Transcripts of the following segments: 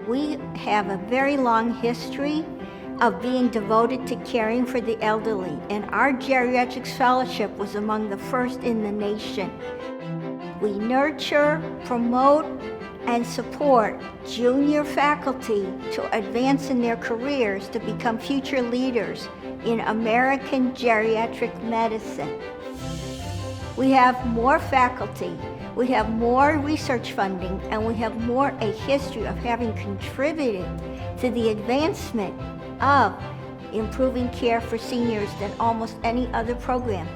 We have a very long history of being devoted to caring for the elderly, and our Geriatric Fellowship was among the first in the nation. We nurture, promote, and support junior faculty to advance in their careers to become future leaders in American geriatric medicine. We have more faculty, we have more research funding, and we have a history of having contributed to the advancement of improving care for seniors than almost any other program.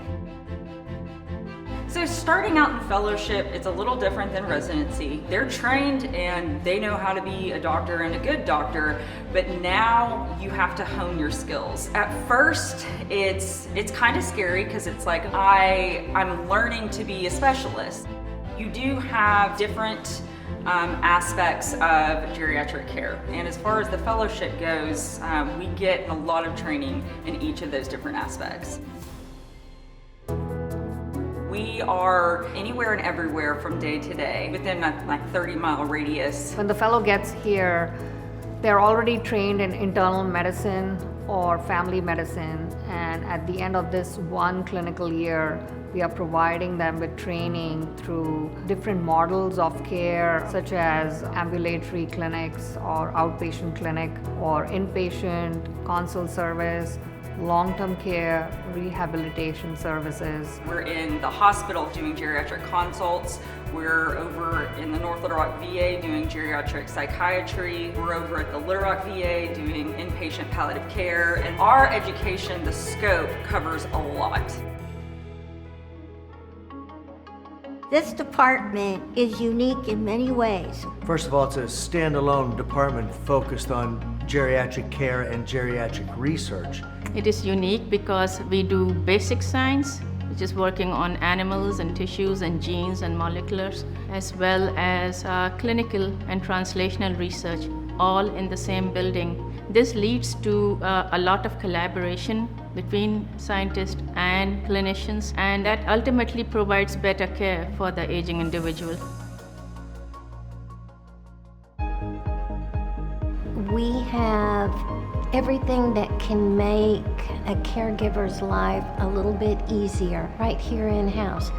So starting out in fellowship, it's a little different than residency. They're trained and they know how to be a doctor and a good doctor, but now you have to hone your skills. At first, it's kind of scary because it's like I'm learning to be a specialist. You do have different aspects of geriatric care, and as far as the fellowship goes, we get a lot of training in each of those different aspects. We are anywhere and everywhere from day to day within a 30-mile radius. When the fellow gets here, they're already trained in internal medicine or family medicine, and at the end of this one clinical year, we are providing them with training through different models of care, such as ambulatory clinics or outpatient clinic or inpatient consult service, long-term care, rehabilitation services. We're in the hospital doing geriatric consults. We're over in the North Little Rock VA doing geriatric psychiatry. We're over at the Little Rock VA doing inpatient palliative care. And our education, the scope, covers a lot. This department is unique in many ways. First of all, it's a standalone department focused on geriatric care and geriatric research. It is unique because we do basic science, which is working on animals and tissues and genes and moleculars, as well as clinical and translational research, all in the same building. This leads to a lot of collaboration between scientists and clinicians, and that ultimately provides better care for the aging individual. We have everything that can make a caregiver's life a little bit easier right here in-house.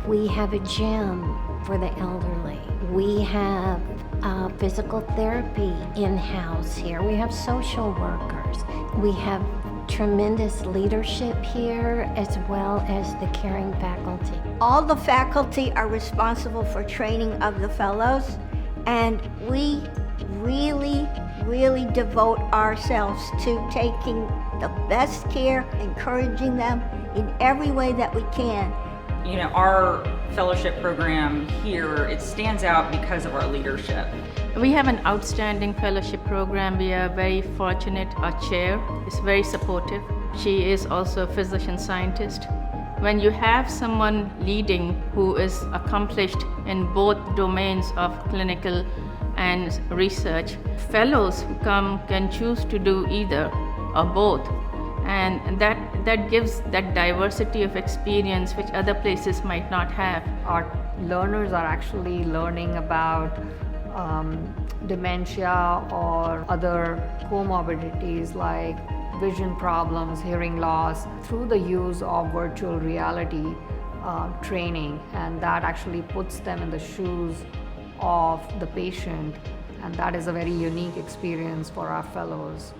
We have a gym for the elderly. We have physical therapy in-house here. We have social workers. We have tremendous leadership here, as well as the caring faculty. All the faculty are responsible for training of the fellows, and we really devote ourselves to taking the best care, encouraging them in every way that we can. You know, our fellowship program here, it stands out because of our leadership. We have an outstanding fellowship program. We are very fortunate. Our chair is very supportive. She is also a physician scientist. When you have someone leading who is accomplished in both domains of clinical and research, fellows who come can choose to do either or both, and that gives that diversity of experience which other places might not have. Our learners are actually learning about dementia or other comorbidities like vision problems, hearing loss, through the use of virtual reality training, and that actually puts them in the shoes of the patient, and that is a very unique experience for our fellows.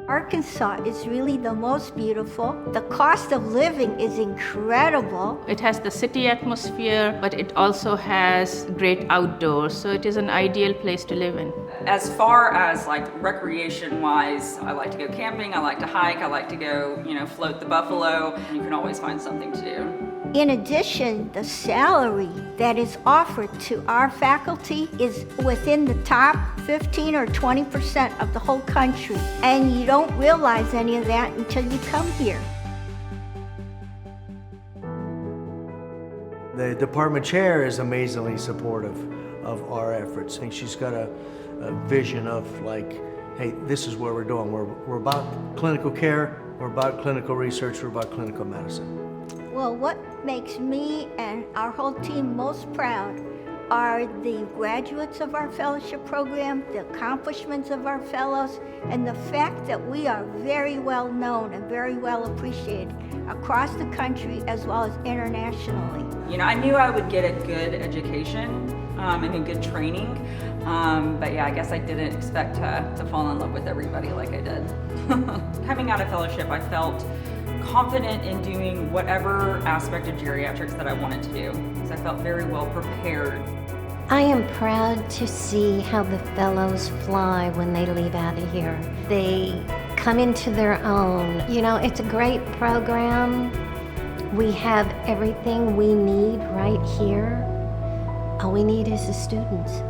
Arkansas is really the most beautiful. The cost of living is incredible. It has the city atmosphere, but it also has great outdoors, so it is an ideal place to live in. As far as like recreation wise, I like to go camping, I like to hike, I like to go, float the buffalo. You can always find something to do. In addition, the salary that is offered to our faculty is within the top 15 or 20% of the whole country, and you don't realize any of that until you come here. The department chair is amazingly supportive of our efforts. I think she's got a vision of like, hey, this is what we're doing. We're about clinical care, we're about clinical research, we're about clinical medicine. Well, what makes me and our whole team most proud are the graduates of our fellowship program, the accomplishments of our fellows, and the fact that we are very well known and very well appreciated across the country as well as internationally. You know, I knew I would get a good education and a good training, but yeah, I guess I didn't expect to fall in love with everybody like I did. Coming out of fellowship, I felt confident in doing whatever aspect of geriatrics that I wanted to do, because I felt very well prepared. I am proud to see how the fellows fly when they leave out of here. They come into their own. You know, it's a great program. We have everything we need right here. All we need is the students.